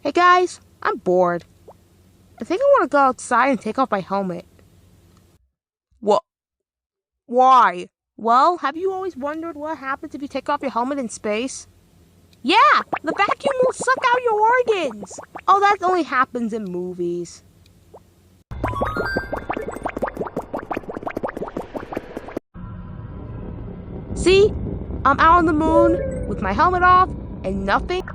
Hey guys, I'm bored. I think I want to go outside and take off my helmet. What? Why? Well, have you always wondered what happens if you take off your helmet in space? Yeah, the vacuum will suck out your organs. Oh, that only happens in movies. See? I'm out on the moon with my helmet off and nothing.